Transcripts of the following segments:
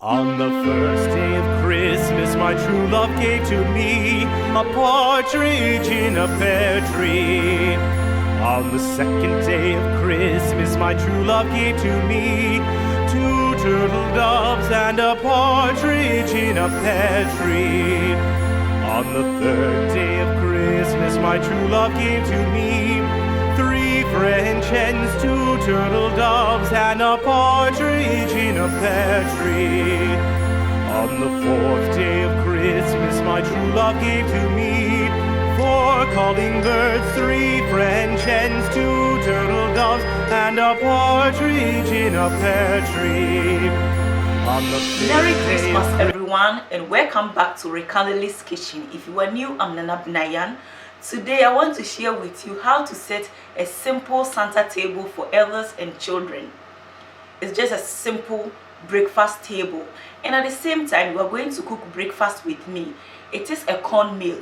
On the first day of Christmas, my true love gave to me a partridge in a pear tree. On the second day of Christmas, my true love gave to me two turtle doves and a partridge in a pear tree. On the third day of Christmas, my true love gave to me three French hens, two turtle doves, and a partridge in a pear tree. On the fourth day of Christmas, my true love gave to me four calling birds, three French hens, two turtle doves, and a partridge in a pear tree. Merry Christmas, everyone, and welcome back to Recanlily's kitchen. If you are new, I'm Ghanaian. Today I want to share with you how to set a simple Santa table for elders and children. It's just a simple breakfast table, and at the same time you are going to cook breakfast with me. It is a cornmeal.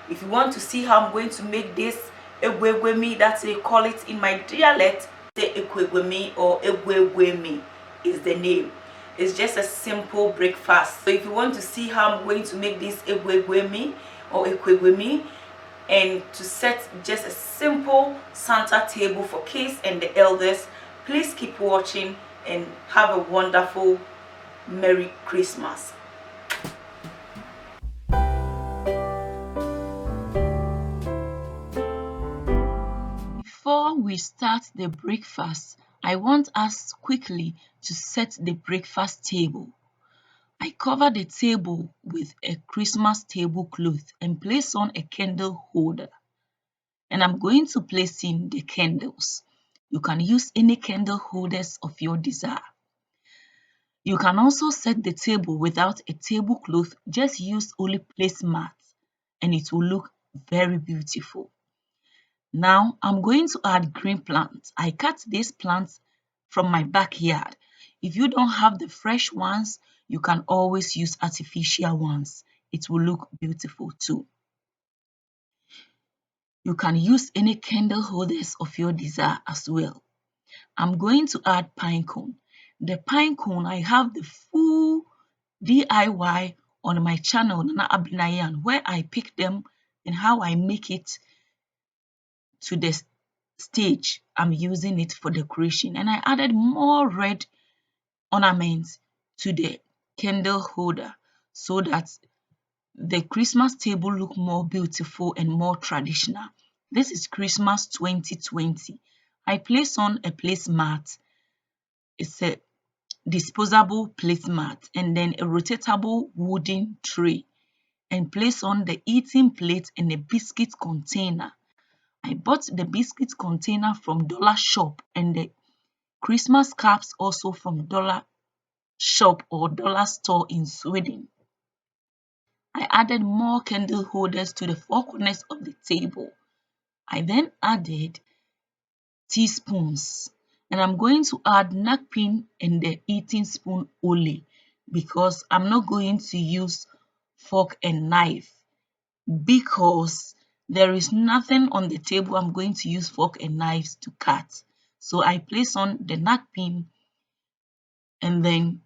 If you want to see how I'm going to make this Ekwegbemi, that's they call it in my dialect, the Ekwegbemi or Ekwegbemi is the name. It's just a simple breakfast. So if you want to see how I'm going to make this Ekwegbemi or Ekwegbemi and to set just a simple Santa table for kids and the elders, please keep watching and have a wonderful Merry Christmas. Before we start the breakfast, I want us quickly to set the breakfast table. I cover the table with a Christmas tablecloth and place on a candle holder. And I'm going to place in the candles. You can use any candle holders of your desire. You can also set the table without a tablecloth, just use only placemat and it will look very beautiful. Now I'm going to add green plants. I cut these plants from my backyard. If you don't have the fresh ones, you can always use artificial ones. It will look beautiful too. You can use any candle holders of your desire as well. I'm going to add pine cone. The pine cone, I have the full DIY on my channel, Ghanaian, where I pick them and how I make it to the stage. I'm using it for decoration, and I added more red ornaments to the candle holder so that the Christmas table look more beautiful and more traditional. This is Christmas 2020. I place on a placemat. It's a disposable placemat and then a rotatable wooden tray, and place on the eating plate and a biscuit container. I bought the biscuit container from Dollar Shop and the Christmas cups also from Dollar Shop or Dollar Store in Sweden. I added more candle holders to the four corners of the table. I then added teaspoons, and I'm going to add napkin and the eating spoon only because I'm not going to use fork and knife because there is nothing on the table I'm going to use fork and knives to cut. So I place on the napkin and then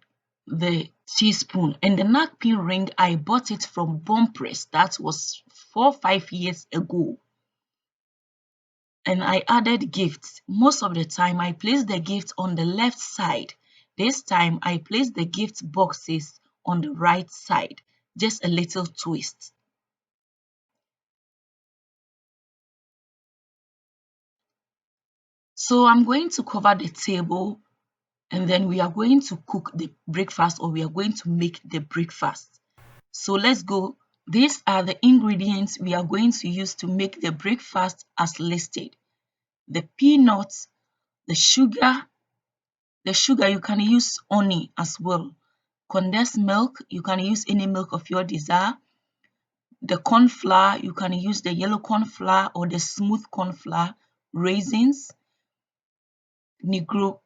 the teaspoon, and the napkin ring I bought it from Bompress. That was 4 or 5 years ago. And I added gifts. Most of the time I place the gift on the left side. This time I place the gift boxes on the right side. Just a little twist. So I'm going to cover the table and then we are going to cook the breakfast, or we are going to make the breakfast. So let's go. These are the ingredients we are going to use to make the breakfast as listed. The peanuts, the sugar you can use honey as well. Condensed milk, you can use any milk of your desire. The corn flour, you can use the yellow corn flour or the smooth corn flour. Raisins, negro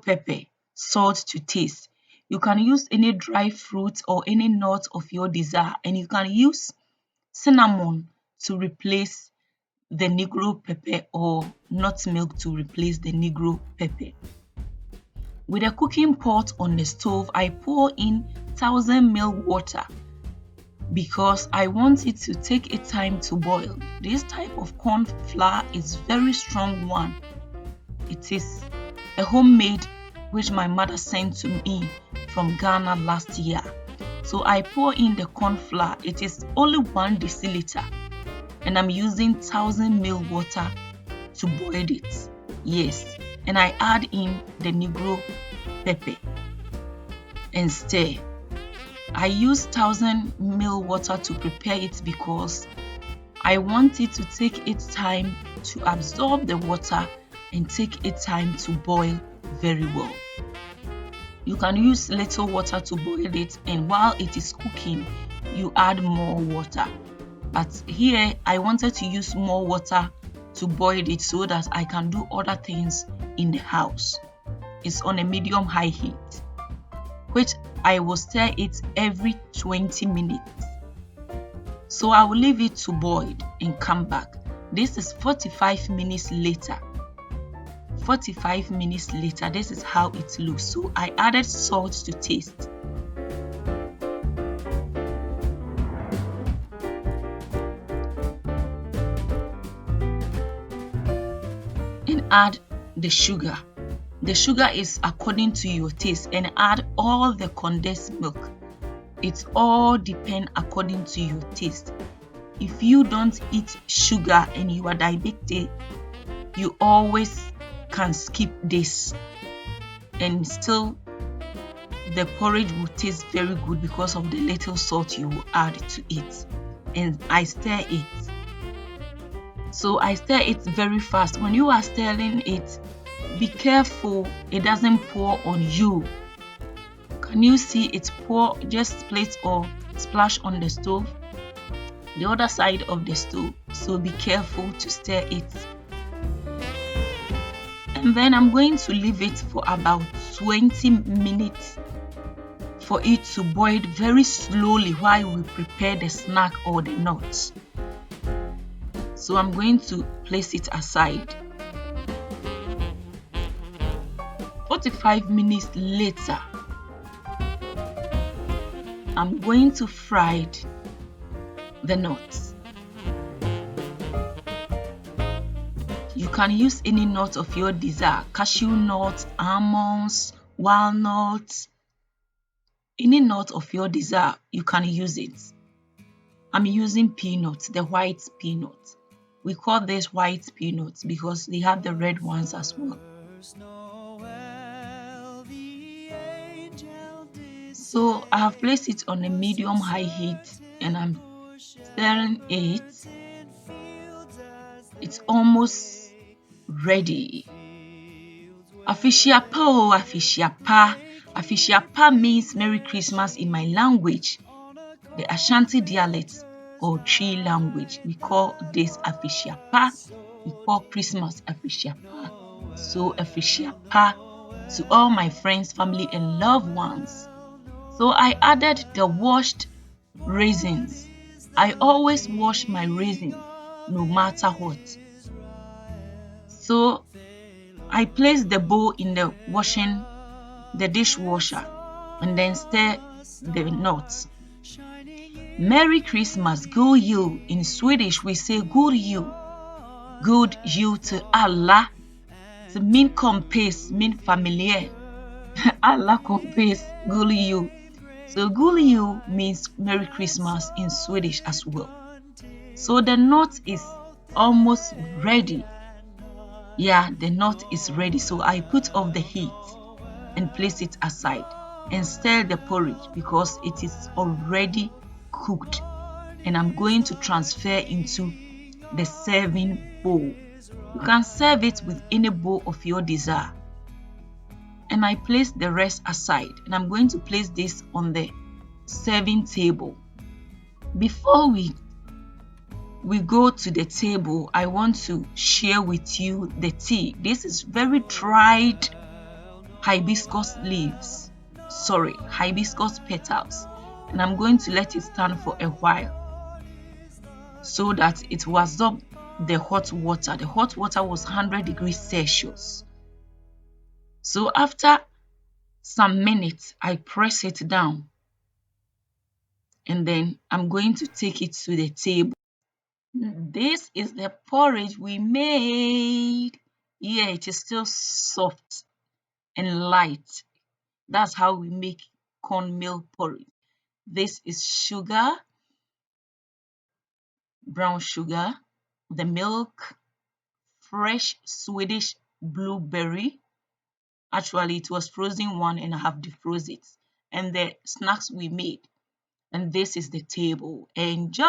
pepper, salt to taste. You can use any dry fruit or any nut of your desire, and you can use cinnamon to replace the negro pepper or nut milk to replace the negro pepper. With a cooking pot on the stove, I pour in 1000 ml water because I want it to take its time to boil. This type of corn flour is very strong one. It is a homemade which my mother sent to me from Ghana last year. So I pour in the corn flour. It is only 1 deciliter and I'm using 1000 ml water to boil it. Yes, and I add in the Negro pepper and stir. I use 1000 ml water to prepare it because I want it to take its time to absorb the water and take its time to boil very well. You can use little water to boil it, and while it is cooking, you add more water. But here, I wanted to use more water to boil it so that I can do other things in the house. It's on a medium-high heat, which I will stir it every 20 minutes. So I will leave it to boil and come back. This is 45 minutes later. 45 minutes later, this is how it looks. So I added salt to taste. And add the sugar. The sugar is according to your taste, and add all the condensed milk. It all depends according to your taste. If you don't eat sugar and you are diabetic, you always can skip this, and still the porridge will taste very good because of the little salt you will add to it. And I stir it. So I stir it very fast. When you are stirring it, be careful it doesn't pour on you. Can you see it pour? Just split or splash on the stove, the other side of the stove. So be careful to stir it. And then I'm going to leave it for about 20 minutes for it to boil very slowly while we prepare the snack or the nuts. So I'm going to place it aside. 45 minutes later, I'm going to fry the nuts. You can use any nut of your desire: cashew nuts, almonds, walnuts, any nut of your desire, you can use it. I'm using peanuts, the white peanuts. We call this white peanuts because they have the red ones as well. So I have placed it on a medium-high heat and I'm stirring it. It's almost ready. Afishiapa, oh, afishiapa. Afishiapa means Merry Christmas in my language, the Ashanti dialect or Tree language. We call this afishiapa. We call Christmas afishiapa. So afishiapa to all my friends, family, and loved ones. So I added the washed raisins. I always wash my raisins no matter what. So I placed the bowl in the dishwasher and then stir the nuts. Merry Christmas, God you. In Swedish we say God you. God you to Allah. To min kompis, min familiar. Allah kompis, God you. So God you means Merry Christmas in Swedish as well. So the nut is almost ready. Yeah, the nut is ready. So I put off the heat and place it aside and stir the porridge because it is already cooked. And I'm going to transfer into the serving bowl. You can serve it with any bowl of your desire. And I place the rest aside and I'm going to place this on the serving table. Before we go to the table, I want to share with you the tea. This is very dried hibiscus leaves. Hibiscus petals. And I'm going to let it stand for a while so that it will absorb the hot water. The hot water was 100 degrees Celsius. So after some minutes. I press it down and then I'm going to take it to the table. This is the porridge we made. Yeah, it is still soft and light. That's how we make cornmeal porridge. This is sugar, brown sugar, the milk, fresh Swedish blueberry. Actually, it was frozen one and I have defrosted it. And the snacks we made. And this is the table. Enjoy!